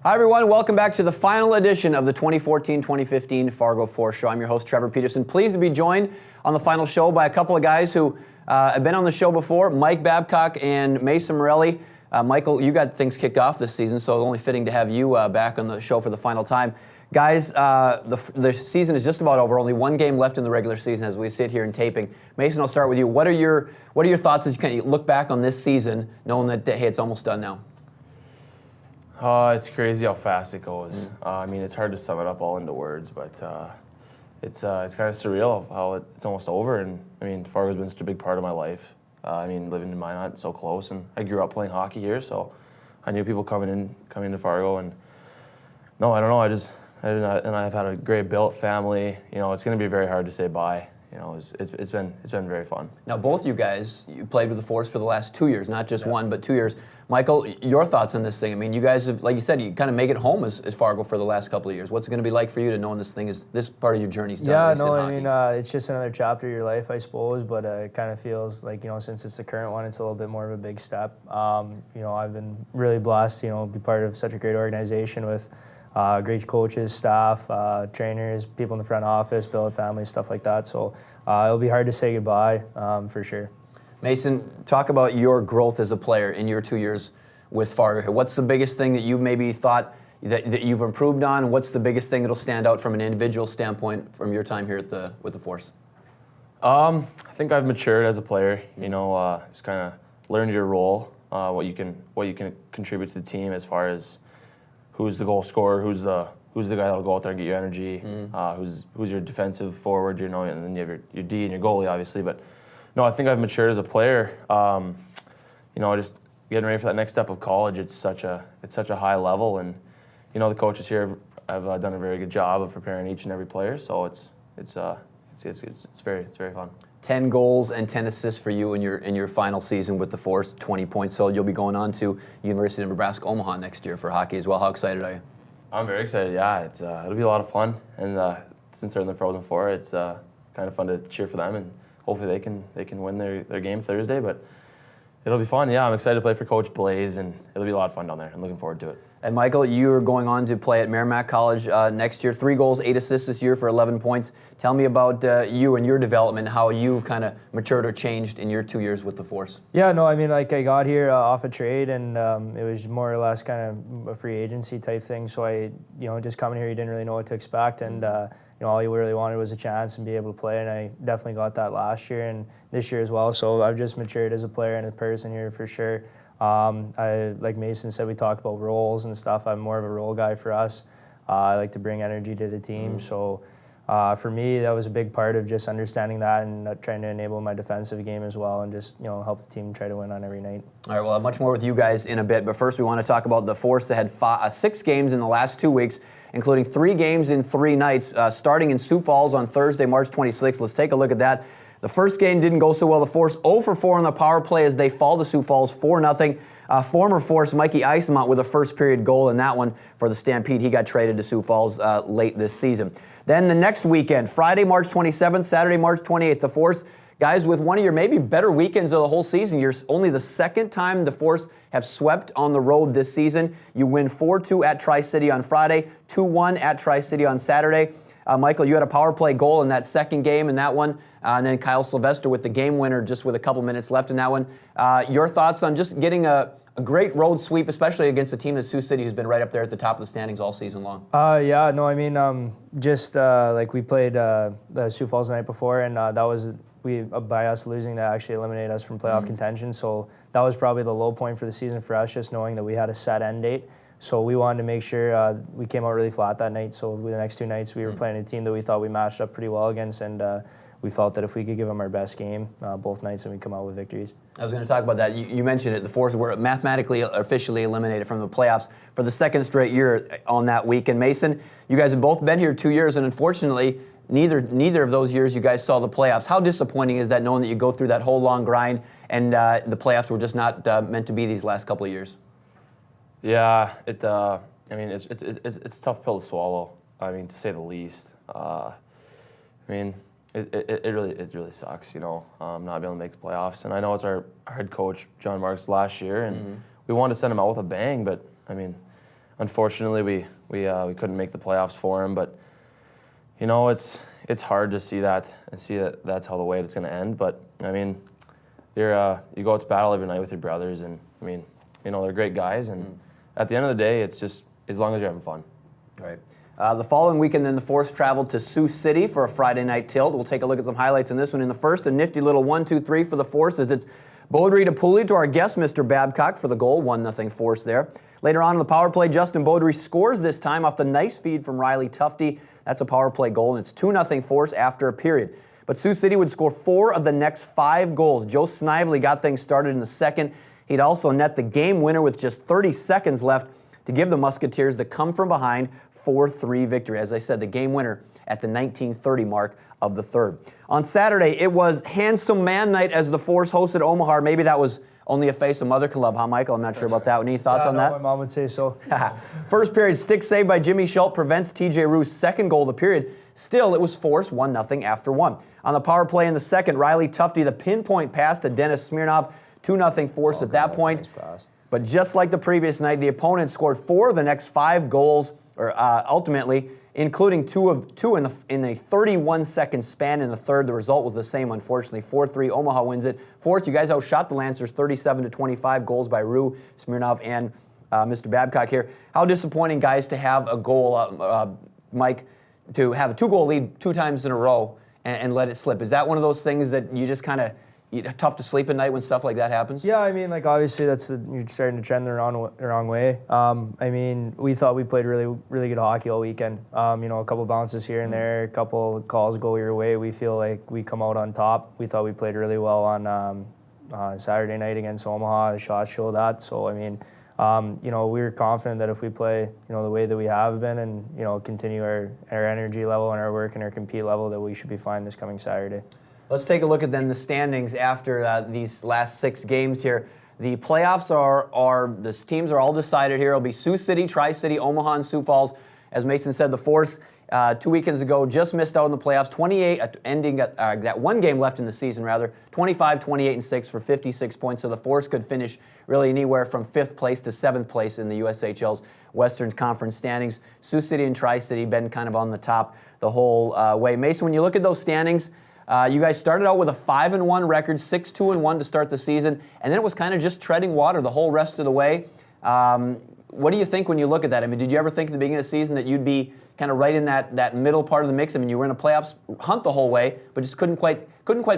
Hi, everyone. Welcome back to the final edition of the 2014-2015 Fargo Force Show. I'm your host, Trevor Peterson. Pleased to be joined on the final show by a couple of guys who have been on the show before, Mike Babcock and Mason Morelli. Michael, you got things kicked off this season, so it's only fitting to have you back on the show for the final time. Guys, the season is just about over. Only one game left in the regular season as we sit here and taping. Mason, I'll start with you. What are your thoughts as you kind of look back on this season, knowing that, hey, it's almost done now? It's crazy how fast it goes. I mean, it's hard to sum it up all into words, but it's kind of surreal how it's almost over. And I mean, Fargo's been such a big part of my life. I mean, living in Minot, so close, and I grew up playing hockey here, so I knew people coming to Fargo. And no, I don't know. And I've had a great built family. You know, it's going to be very hard to say bye. You know, it's been very fun. Now, both you guys, you played with the Force for the last 2 years, not just one, but 2 years. Michael, your thoughts on this thing? I mean, you guys have, like you said, you kind of make it home as Fargo for the last couple of years. What's it going to be like for you to know this part of your journey's done? Yeah, no, I mean, it's just another chapter of your life, I suppose, but it kind of feels like, you know, since it's the current one, it's a little bit more of a big step. You know, I've been really blessed, you know, to be part of such a great organization with great coaches, staff, trainers, people in the front office, billet family, stuff like that. So it'll be hard to say goodbye, for sure. Mason, talk about your growth as a player in your 2 years with Fargo. What's the biggest thing that you maybe thought that you've improved on? What's the biggest thing that'll stand out from an individual standpoint from your time here with the Force? I think I've matured as a player. You know, just kind of learned your role, what you can contribute to the team as far as who's the goal scorer, who's the guy that'll go out there and get you energy, who's your defensive forward, you know, and then you have your D and your goalie, obviously. But no, I think I've matured as a player. You know, just getting ready for that next step of college. It's such a high level, and you know the coaches here have done a very good job of preparing each and every player. So it's very fun. 10 goals and 10 assists for you in your final season with the Force, 20 points. So you'll be going on to University of Nebraska Omaha next year for hockey as well. How excited are you? I'm very excited. Yeah, it'll be a lot of fun, and since they're in the Frozen Four, it's kind of fun to cheer for them, and hopefully they can win their game Thursday. But it'll be fun. Yeah, I'm excited to play for Coach Blaze, and it'll be a lot of fun down there. I'm looking forward to it. And Michael, you're going on to play at Merrimack College next year. 3 goals, 8 assists this year for 11 points. Tell me about you and your development, how you kind of matured or changed in your 2 years with the Force. Yeah, no, I mean, like I got here off a trade, and it was more or less kind of a free agency type thing. So you know, just coming here, you didn't really know what to expect, and you know, all you really wanted was a chance and be able to play, and I definitely got that last year and this year as well. So I've just matured as a player and a person here for sure. Like Mason said, we talked about roles and stuff. I'm more of a role guy for us. I like to bring energy to the team. So for me, that was a big part of just understanding that and trying to enable my defensive game as well, and just, you know, help the team try to win on every night. All right, well, much more with you guys in a bit, but first we want to talk about the Force that had 6 games in the last 2 weeks, including 3 games in 3 nights, starting in Sioux Falls on Thursday, March 26th. Let's take a look at that. The first game didn't go so well. The Force 0 for 4 on the power play as they fall to Sioux Falls 4-0. Former Force Mikey Eisenmont with a first period goal in that one for the Stampede. He got traded to Sioux Falls late this season. Then the next weekend, Friday, March 27th, Saturday, March 28th, the Force, guys, with one of your maybe better weekends of the whole season. You're only the second time the Force have swept on the road this season. You win 4-2 at Tri-City on Friday, 2-1 at Tri-City on Saturday. Michael, you had a power play goal in that second game in that one, and then Kyle Sylvester with the game winner just with a couple minutes left in that one. Your thoughts on just getting a great road sweep, especially against a team in Sioux City who's been right up there at the top of the standings all season long? Yeah, no, I mean, just like we played the Sioux Falls the night before, and that was by us losing to actually eliminate us from playoff contention. So that was probably the low point for the season for us, just knowing that we had a set end date. So we wanted to make sure we came out really flat that night. So the next 2 nights we were playing a team that we thought we matched up pretty well against, and we felt that if we could give them our best game both nights, then we'd come out with victories. I was going to talk about that. You mentioned it. The Force were mathematically officially eliminated from the playoffs for the 2nd straight year on that week. And Mason, you guys have both been here 2 years, and unfortunately, neither of those years you guys saw the playoffs. How disappointing is that, knowing that you go through that whole long grind and the playoffs were just not meant to be these last couple of years? Yeah, I mean, it's a tough pill to swallow. I mean, to say the least. I mean, it really sucks, you know, not being able to make the playoffs. And I know it's our head coach John Marks last year, and we wanted to send him out with a bang. But I mean, unfortunately, we couldn't make the playoffs for him. But you know, it's hard to see that and see that that's how the way it's going to end. But I mean, you go out to battle every night with your brothers, and I mean, you know, they're great guys, and at the end of the day, it's just as long as you're having fun. Right. The following weekend, then the Force traveled to Sioux City for a Friday night tilt. We'll take a look at some highlights in this one. In the first, a nifty little 1-2-3 for the Force as it's Baudry to Pooley to our guest, Mr. Babcock, for the goal. 1-0 Force there. Later on in the power play, Justin Baudry scores this time off the nice feed from Riley Tufte. That's a power play goal, and it's 2-0 Force after a period. But Sioux City would score 4 of the next 5 goals. Joe Snively got things started in the second. He'd also net the game winner with just 30 seconds left to give the Musketeers the come-from-behind 4-3 victory. As I said, the game winner at the 19:30 mark of the third. On Saturday, it was handsome man night as the Force hosted Omaha. Maybe that was only a face a mother can love, huh, Michael? I'm not sure about that. Any thoughts on that? My mom would say so. First period, stick save by Jimmy Schultz prevents TJ Rue's second goal of the period. Still, it was Force 1-0 after 1. On the power play in the second, Riley Tufte, the pinpoint pass to Dennis Smirnov, 2-0 Force at that point. Nice. But just like the previous night, the opponent scored 4 of the next 5 goals, ultimately, including two in a 31-second span in the third. The result was the same, unfortunately. 4-3, Omaha wins it. Force, you guys outshot the Lancers 37-25, goals by Rue, Smirnov, and Mr. Babcock here. How disappointing, guys, to have a goal, Mike, to have a 2-goal lead 2 times in a row and let it slip. Is that one of those things that you just kind of tough to sleep at night when stuff like that happens? Yeah, I mean, like obviously you're starting to trend the wrong way. I mean, we thought we played really good hockey all weekend. You know, a couple bounces here and there, a couple calls go your way. We feel like we come out on top. We thought we played really well on Saturday night against Omaha. The shots show that. So I mean, you know, we were confident that if we play, you know, the way that we have been, and you know, continue our energy level and our work and our compete level, that we should be fine this coming Saturday. Let's take a look at then the standings after these last 6 games here. The playoffs the teams are all decided here. It'll be Sioux City, Tri-City, Omaha, and Sioux Falls. As Mason said, the Force 2 weekends ago just missed out in the playoffs. 28 ending that 1 game left in the season, rather 25, 28, and 6 for 56 points. So the Force could finish really anywhere from 5th place to 7th place in the USHL's Western Conference standings. Sioux City and Tri-City been kind of on the top the whole way. Mason, when you look at those standings, you guys started out with a 5-1 record, 6-2-1 to start the season, and then it was kind of just treading water the whole rest of the way. What do you think when you look at that? I mean, did you ever think at the beginning of the season that you'd be kind of right in that middle part of the mix? I mean, you were in a playoffs hunt the whole way, but just couldn't quite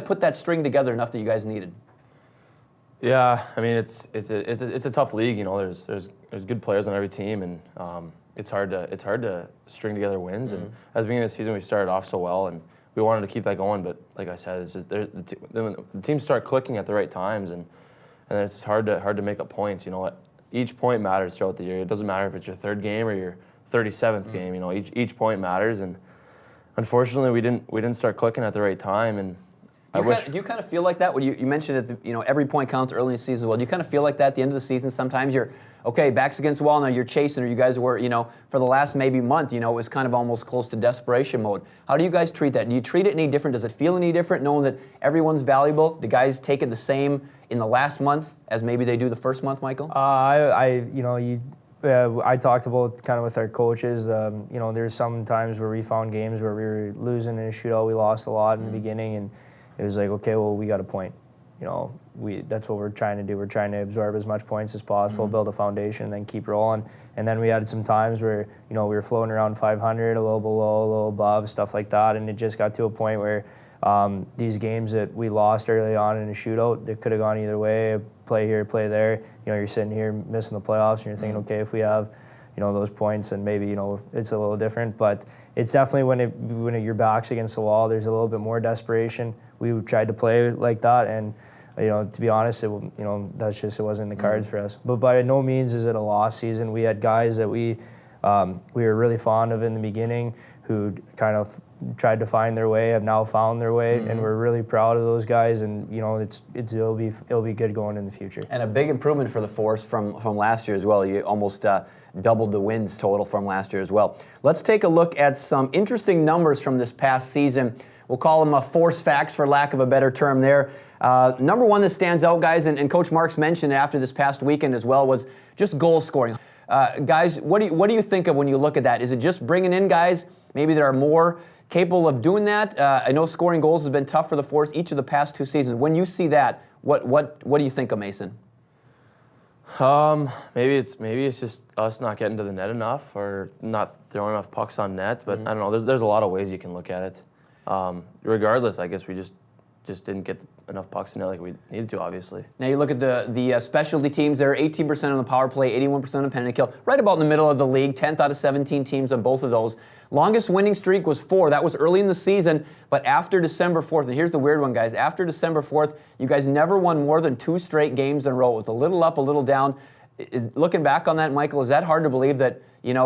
put that string together enough that you guys needed. Yeah, I mean, it's a tough league. You know, there's good players on every team, and it's hard to string together wins. And at the beginning of the season, we started off so well, and we wanted to keep that going, but like I said, the teams start clicking at the right times, and it's hard to make up points. You know what? Each point matters throughout the year. It doesn't matter if it's your 3rd game or your 37th game. You know, each point matters, and unfortunately, we didn't start clicking at the right time. And do you kind of feel like that when you mentioned it? You know, every point counts early in the season. Well, do you kind of feel like that at the end of the season? Sometimes you're okay, backs against the wall. Now you're chasing, or you guys were, you know, for the last maybe month. You know, it was kind of almost close to desperation mode. How do you guys treat that? Do you treat it any different? Does it feel any different, knowing that everyone's valuable? Do guys take it the same in the last month as maybe they do the first month, Michael? I talked about kind of with our coaches. You know, there's some times where we found games where we were losing in a shootout. We lost a lot in the beginning, and it was like, okay, well, we got a point. You know, that's what we're trying to do. We're trying to absorb as much points as possible, build a foundation, and then keep rolling. And then we had some times where, you know, we were floating around 500, a little below, a little above, stuff like that. And it just got to a point where these games that we lost early on in a shootout, that could have gone either way, play here, play there. You know, you're sitting here missing the playoffs, and you're thinking, okay, if we have, you know, those points, and maybe, you know, it's a little different. But it's definitely when your back's against the wall, there's a little bit more desperation. We tried to play like that, and you know, to be honest, it wasn't in the cards for us. But by no means is it a lost season. We had guys that we were really fond of in the beginning, who kind of tried to find their way, have now found their way, and we're really proud of those guys. And you know, it'll be good going in the future. And a big improvement for the Force from last year as well. You almost doubled the wins total from last year as well. Let's take a look at some interesting numbers from this past season. We'll call them Force facts, for lack of a better term there. Number one that stands out, guys, and Coach Marks mentioned after this past weekend as well, was just goal scoring. Guys, what do you think of when you look at that? Is it just bringing in guys maybe that are more capable of doing that? I know scoring goals has been tough for the Force each of the past 2 seasons. When you see that, what do you think of Mason? Maybe it's just us not getting to the net enough or not throwing enough pucks on net. But I don't know. There's a lot of ways you can look at it. Regardless, I guess we just didn't get enough pucks in net like we needed to, obviously. Now you look at the specialty teams. They're 18% on the power play, 81% on penalty kill, right about in the middle of the league. 10th out of 17 teams on both of those. Longest winning streak was 4. That was early in the season, but after December 4th, and here's the weird one, guys. After December 4th, you guys never won more than 2 straight games in a row. It was a little up, a little down. Looking back on that, Michael, is that hard to believe that,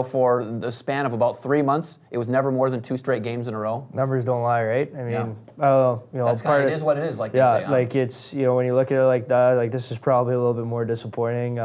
for the span of about 3 months, it was never more than 2 straight games in a row? Numbers don't lie, right? I mean, That's it is what it is, like they say. Like it's, when you look at it like that, like this is probably a little bit more disappointing,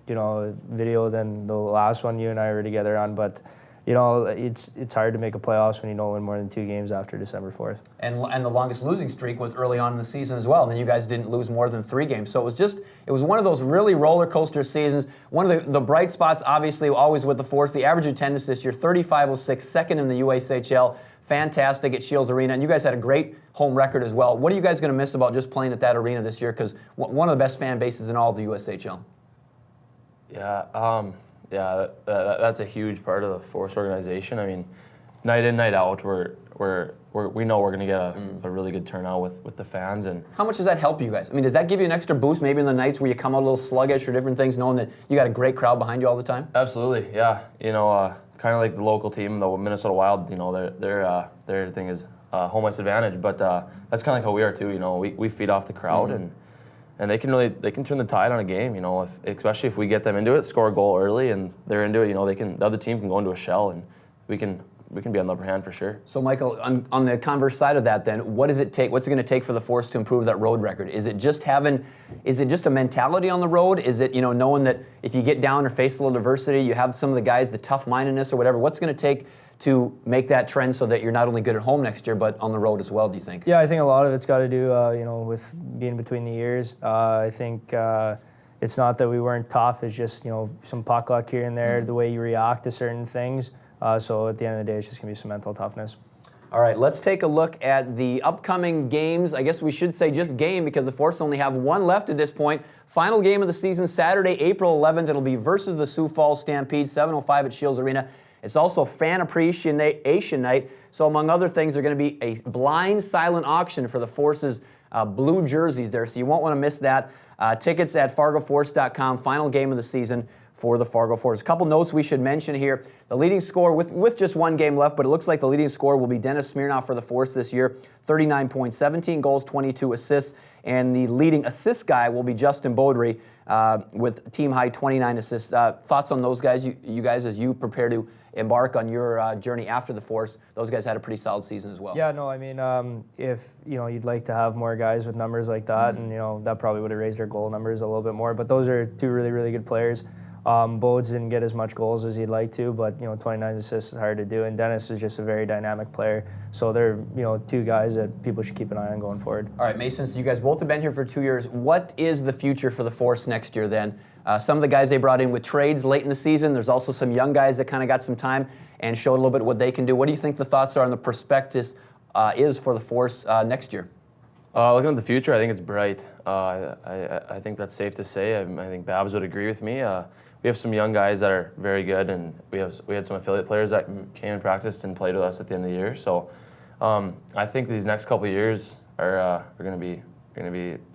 video than the last one you and I were together on, but it's hard to make a playoffs when you don't win more than 2 games after December 4th. And the longest losing streak was early on in the season as well. And then you guys didn't lose more than 3 games. So it was one of those really roller coaster seasons. One of the bright spots, obviously, always with the Force. The average attendance this year, 3,506, second in the USHL. Fantastic at Shields Arena. And you guys had a great home record as well. What are you guys going to miss about just playing at that arena this year? Because one of the best fan bases in all of the USHL. Yeah, that's a huge part of the Force organization. I mean, night in, night out, we know we're going to get a really good turnout with the fans. And how much does that help you guys? I mean, does that give you an extra boost maybe in the nights where you come out a little sluggish or different things, knowing that you got a great crowd behind you all the time? Absolutely, yeah. Kind of like the local team, the Minnesota Wild. Their thing is home ice advantage, but that's kind of like how we are too. We feed off the crowd and they can turn the tide on a game, especially if we get them into it, score a goal early, and they're into it. The other team can go into a shell, and we can be on the upper hand for sure. So, Michael, on the converse side of that, then, what does it take? What's it going to take for the Force to improve that road record? Is it just a mentality on the road? Is it knowing that if you get down or face a little adversity, you have some of the guys, the tough-mindedness or whatever? What's going to take to make that trend so that you're not only good at home next year, but on the road as well, do you think? Yeah, I think a lot of it's got to do, with being between the years. I think it's not that we weren't tough. It's just, some puck luck here and there, the way you react to certain things. So at the end of the day, it's just going to be some mental toughness. All right, let's take a look at the upcoming games. I guess we should say just game because the Force only have 1 left at this point. Final game of the season, Saturday, April 11th. It'll be versus the Sioux Falls Stampede, 7:05 at Shields Arena. It's also Fan Appreciation Night. So among other things, there's going to be a blind silent auction for the Force's blue jerseys there. So you won't want to miss that. Tickets at FargoForce.com. Final game of the season for the Fargo Force. A couple notes we should mention here. The leading scorer with just 1 game left, but it looks like the leading scorer will be Dennis Smirnoff for the Force this year. 39 points, 17 goals, 22 assists. And the leading assist guy will be Justin Beaudry with team high 29 assists. Thoughts on those guys, you guys, as you prepare to embark on your journey after the Force? Those guys had a pretty solid season as well. Yeah, no, I mean, if you'd like to have more guys with numbers like that, and that probably would have raised our goal numbers a little bit more. But those are 2 really, really good players. Bodes didn't get as much goals as he'd like to, but 29 assists is hard to do. And Dennis is just a very dynamic player. So they're 2 guys that people should keep an eye on going forward. All right, Mason, so you guys both have been here for 2 years. What is the future for the Force next year then? Some of the guys they brought in with trades late in the season. There's also some young guys that kind of got some time and showed a little bit what they can do. What do you think the thoughts are on the prospectus is for the Force next year? Looking at the future, I think it's bright. I think that's safe to say. I think Babs would agree with me. We have some young guys that are very good, and we had some affiliate players that came and practiced and played with us at the end of the year. So I think these next couple of years are going to be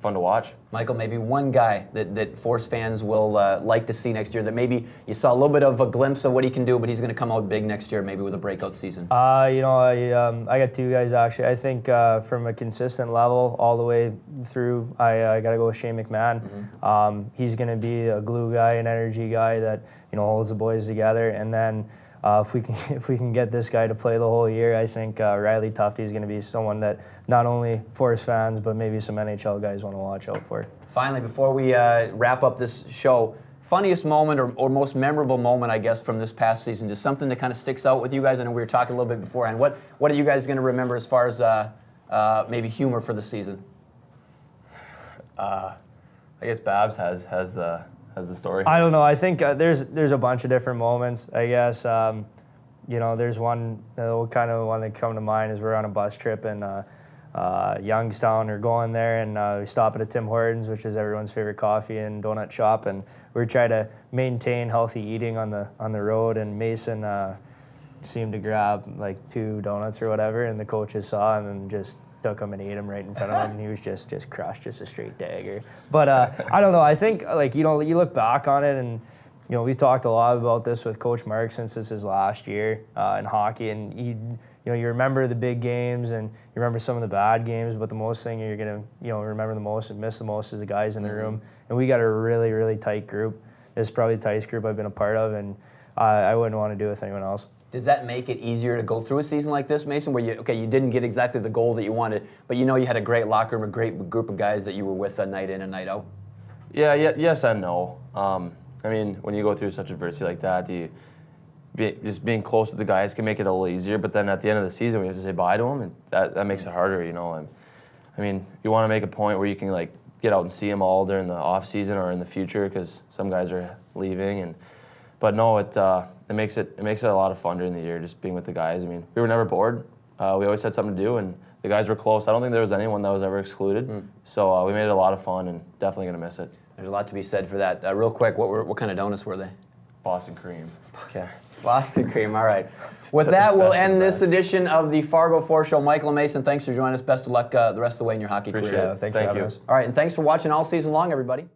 fun to watch. Michael, maybe one guy that Force fans will like to see next year that maybe you saw a little bit of a glimpse of what he can do, but he's going to come out big next year, maybe with a breakout season. I got 2 guys actually. I think from a consistent level all the way through, I got to go with Shane McMahon. He's going to be a glue guy, an energy guy that holds the boys together, and then. If we can get this guy to play the whole year, I think Riley Tufte is going to be someone that not only Force fans, but maybe some NHL guys want to watch out for. Finally, before we wrap up this show, funniest moment or most memorable moment, I guess, from this past season, just something that kind of sticks out with you guys. I know we were talking a little bit beforehand. What are you guys going to remember as far as maybe humor for the season? I guess Babs has as the story? I don't know. I think there's a bunch of different moments. I guess there's one kind of one that come to mind is we're on a bus trip in Youngstown. We're going there and we stop at a Tim Hortons, which is everyone's favorite coffee and donut shop, and we're trying to maintain healthy eating on the road. And Mason seemed to grab like 2 donuts or whatever, and the coaches saw and then just took him and ate him right in front of him, and he was just crushed, just a straight dagger. But I don't know. I think you look back on it, and we've talked a lot about this with Coach Mark since this is last year in hockey, and you remember the big games and you remember some of the bad games, but the most thing you're gonna remember the most and miss the most is the guys in the room. And we got a really, really tight group. This is probably the tightest group I've been a part of, and I wouldn't want to do it with anyone else. Does that make it easier to go through a season like this, Mason, where you didn't get exactly the goal that you wanted, but you had a great locker room, a great group of guys that you were with night in and night out? Yes and no. I mean, when you go through such adversity like that, just being close with the guys can make it a little easier, but then at the end of the season, we have to say bye to them, and that makes it harder, And I mean, you want to make a point where you can get out and see them all during the off season or in the future, because some guys are leaving, but no, it makes it a lot of fun during the year just being with the guys. I mean, we were never bored. We always had something to do, and the guys were close. I don't think there was anyone that was ever excluded, so we made it a lot of fun, and definitely gonna miss it. There's a lot to be said for that. Real quick, what kind of donuts were they? Boston cream. Okay. Boston cream, all right. With that, we'll end this edition of the Fargo 4 Show. Michael and Mason, thanks for joining us. Best of luck the rest of the way in your hockey Appreciate careers. it. Thanks for having you. us. All right, and thanks for watching all season long, everybody.